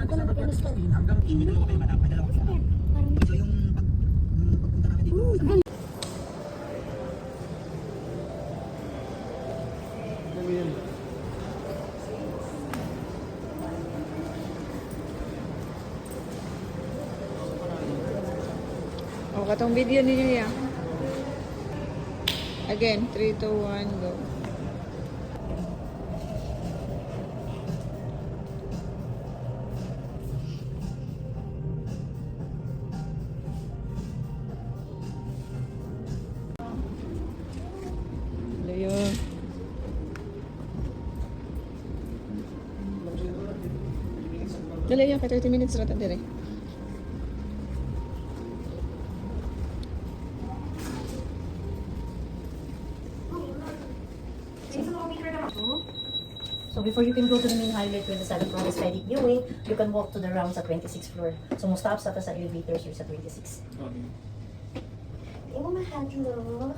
natin sa pag-16 hanggang may dalawa kayo madam, may dalawa kayo madam. So yung pagpunta namin dito sa Oh, katong video ninyo ya. Again, 3, 2, 1, go. Layo. Dali yan, kay 30 minutes rata dire. So before you can go to the main highway 27 floor is Friday viewing, you can walk to the rounds sa 26th floor. So mo stop sa elevators here sa 26. Okay. Hindi mo mahadlo.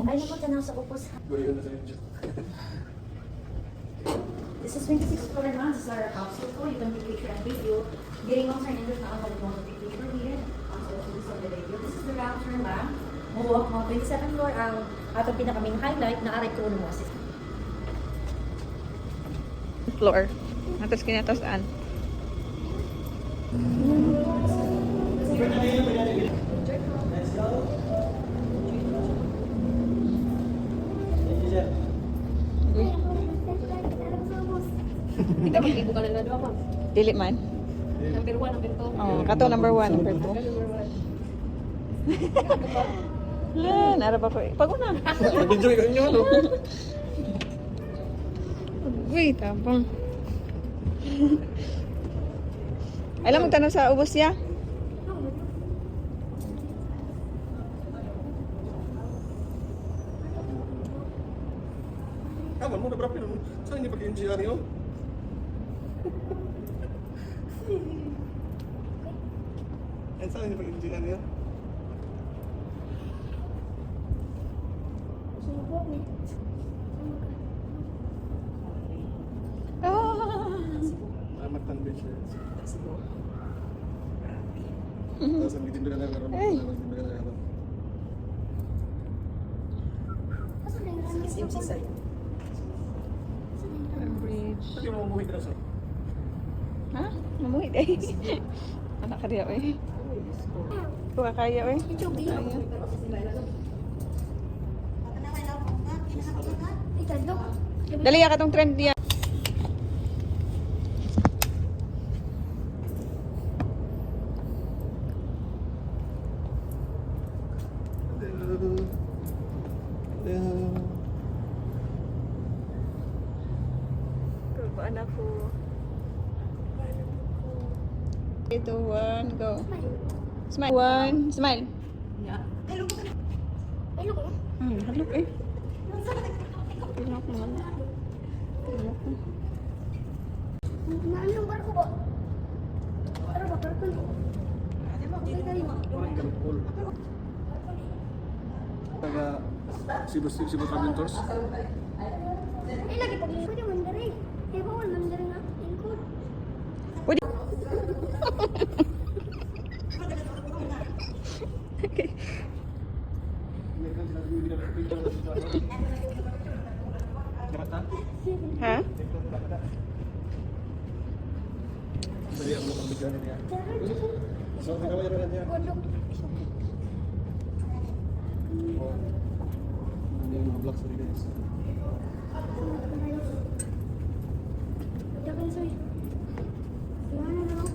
Ay naman ka na sa upos. Gawin na tayo dyan. This is 26th floor naman. This is our house floor. You can take picture and video. Getting on sign in na ako mo to take picture here. So this is the video. This is the round turn lang. Mo 27th floor ang atong pinaka-main highlight na aray ko mo assist. Floor. Atas kinatasaan. Kita mag-ibo ka na na doon ako. Dili man. Number 1, number 2. Oh, kato number 1, number 2. Nara ba ko? Paguna. Nag-enjoy ka nyo, no? Wait, tapang. Alam mo tanong sa ubos ya? Kaman mo, nabrapin mo. Saan hindi pag-enjoy nyo? Saan hindi pag-enjoy nyo? Matang beach na yun. Tapos ang gitin doon na naroon. Bridge. Saan yung mamuhi na sir? Ha? Mamuhit eh. Anak ka diya eh. Kuha kaya eh. Dali ya katong trend diya. Kulbaan ako. 3, 2, 1, go. Smile. 1, smile. Hello. Halok eh. Pilok naman. Pilok na. Anong barko ba? Ano ba barko? Taga Cebu Travelers. Eh, lagi pag pwede mandari. Eh, bawal mandari nga. Ingkod. Pwede. Ha? Dali ang mga bigyan niya. So, nakawayaran niya. Gondok. Hindi yung mga vlogs na rin. Dagan soy. Gimana na lang?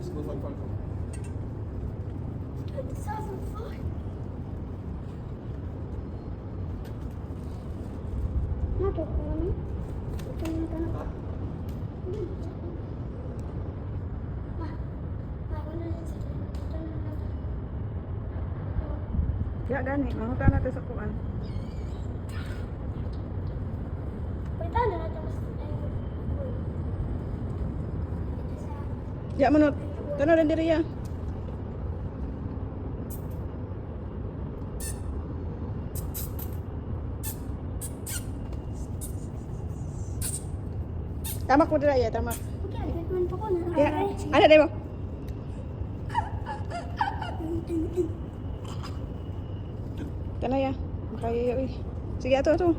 Small park. Nakit ko naman. Ito yung tanong. Ya gani, mangutan natin sa kuan. Pwede na natin mas... Ya manut. Tanong rin diri ya. Tamak mo dira ya, tamak. Okay, agad pa ko na. Ya. Ano dai mo? Kana ya. Kaya yo eh. Sige ato ato.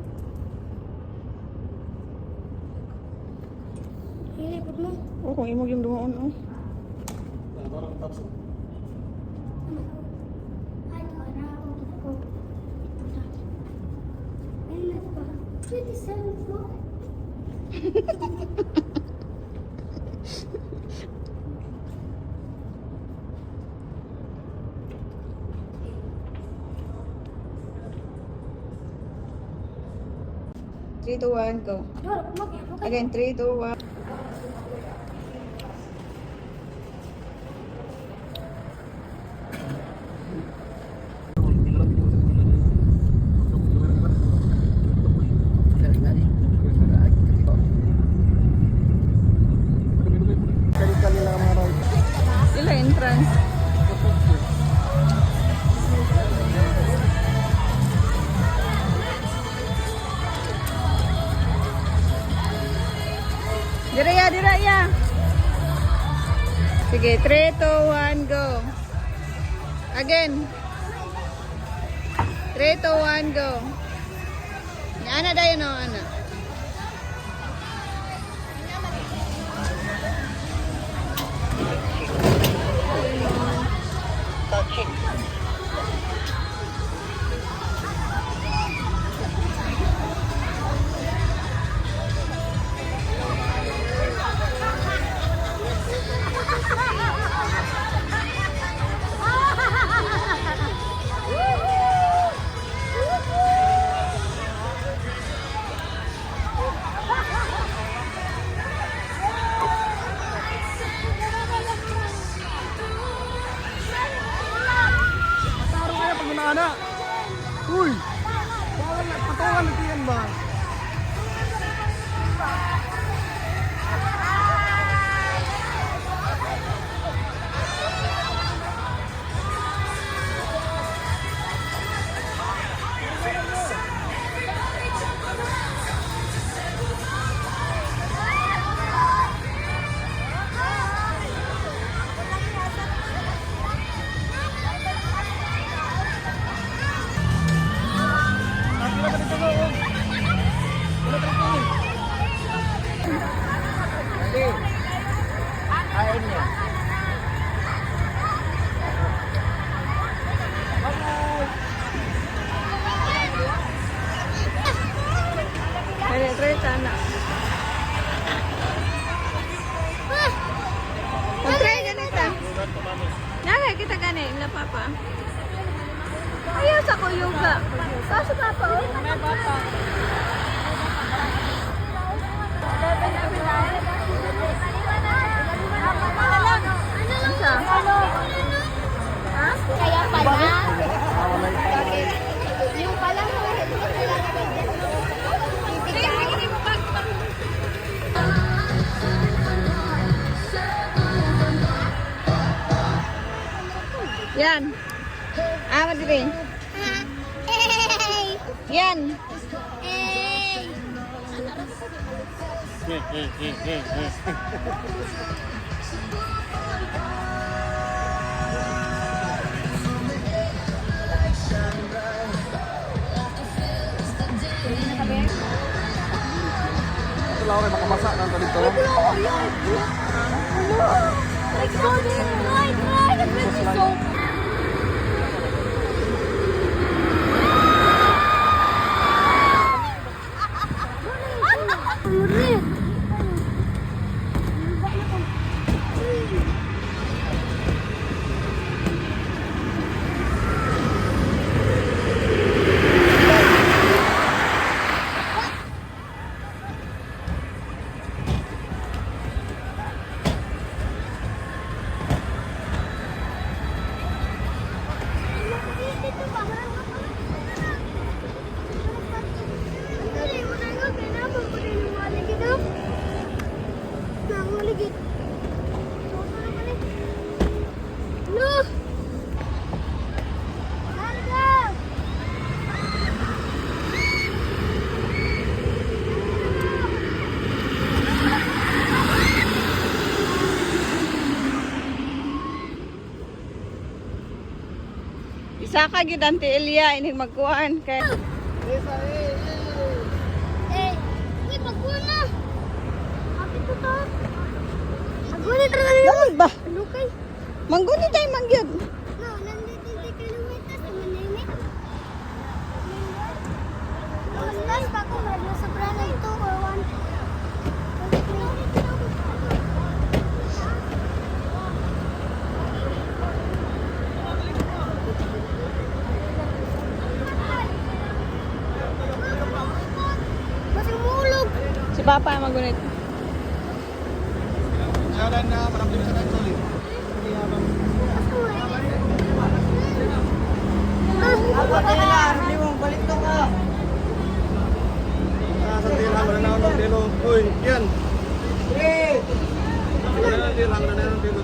Hilipot mo. Oh, kung imog yung dumaon oh. Parang tapos. Ay, ako. Ay, nasa pa. 27 floor. Three, two, one, go. Dora, kumaki ako kayo. Again, 3, 2, 1. Kali-kali lang ang mga ride. Sila entrance. Diraya, diraya. Sige, 3, 2, 1, go. Again. 3, 2, 1, go. Ana dayo no, ana. Mataro kaya pag nana. Uy! Bawal na, patungan natin yan ba? Nakila pa dito ko. Wala pa dito. Sige. Kain niya. Dali, try sana. Try ganita. Nagay kita gani, ila papa. Ayaw sa ko yoga. Kaso papa, oh. May papa. Isa. Ha? Kaya pala. Bakit? Yung pala mo. Yan. Ah, madiri. Hey! Yan. Hey! Ito lang ako makamasa ng dito. Like, so right, right. It makes you so... Saka gyud anti Elia inig magkuhan kay Uy, magkuna. Kapit ko to. Magkuna talaga yun. Lamig ba? Lukay. Mangguni tayo mangyud. No, nandito 20 kilometers sa Manimik. Mas pa ko medyo sobra na 2 or 1. Mas umulog. Si Papa magunit. Jalan na, marami sa actually. Sa tilang, wala na ako ng tilo. Uy, yan. Wala na tilang, wala na ng tilo.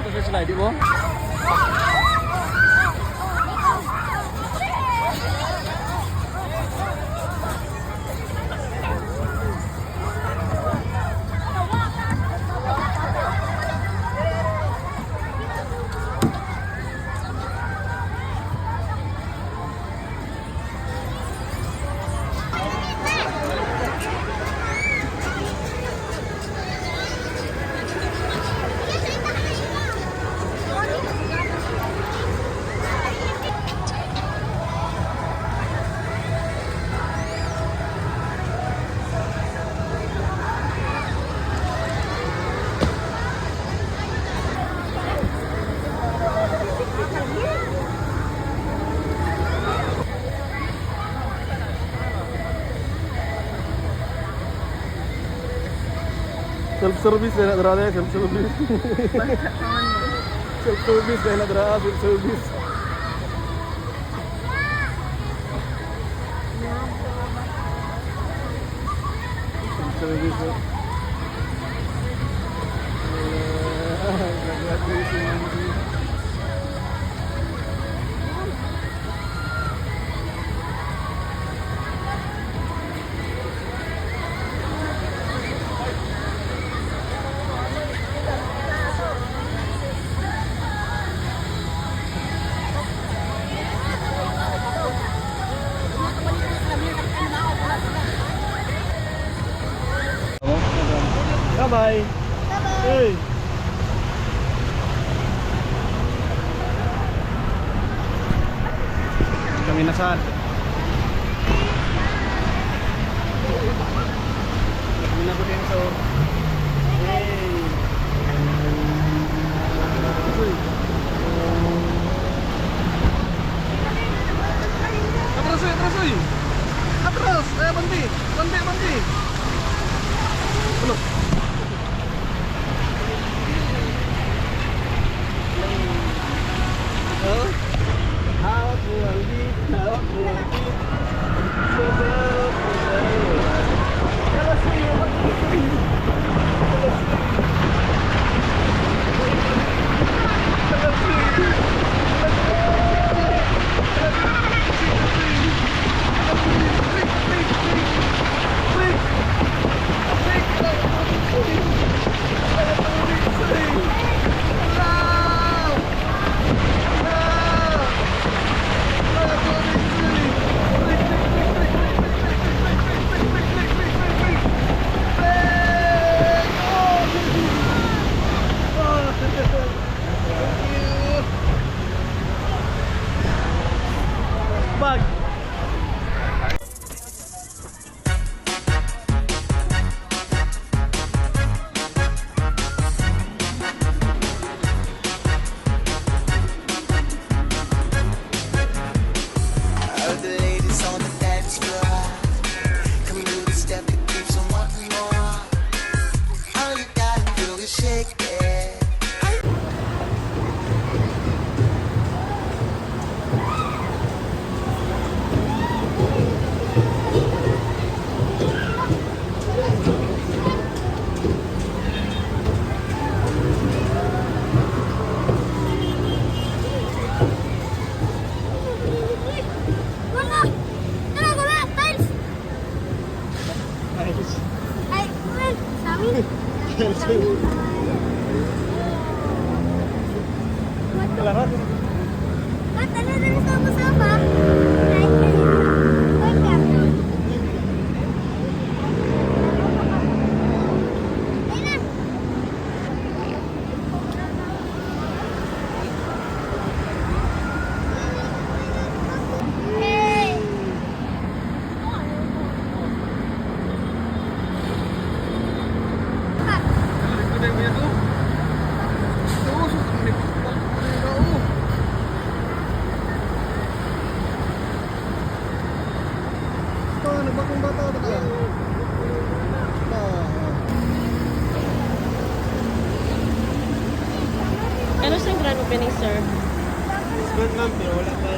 Ito sila, di ba? Self-service na nadrada, self-service. Self-service na nadrada, self-service. Self-service. Bye-bye. Hey. Kami na saan? Kami na ko din so. Hey. Atras, atras, oy. Atras, bandi. Bandi, bandi. Belum. Kalarat. At ano na sama-sama? Kahit kanina. Welcome. Ayun na. Hey! Nagbakong bata ba ka? Ano siyang grand opening, sir? Good ma'am, pero wala pa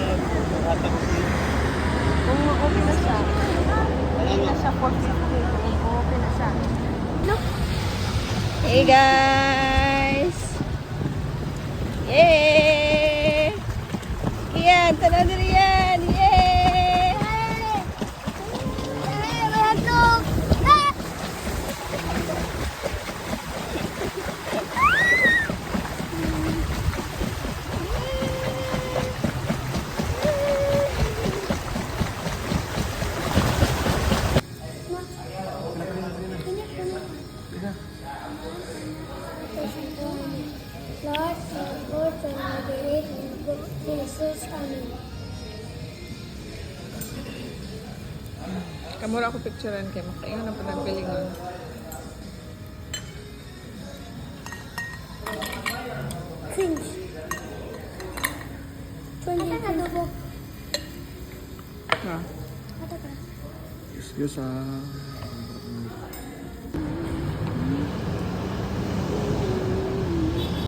atang Kung open na siya. Open na siya 450. Kung open na siya. No. Hey guys! Yay! Yan, tanaw nila yan! Yay! Hey, welcome. Ah! Lord, Lord, and believe in the Jesus. Amen. Kamura ako picturean kay makaingan na pa nagpilingon. Cringe. Ata ka, Dubo. Ha? Ata ka. Excuse ah.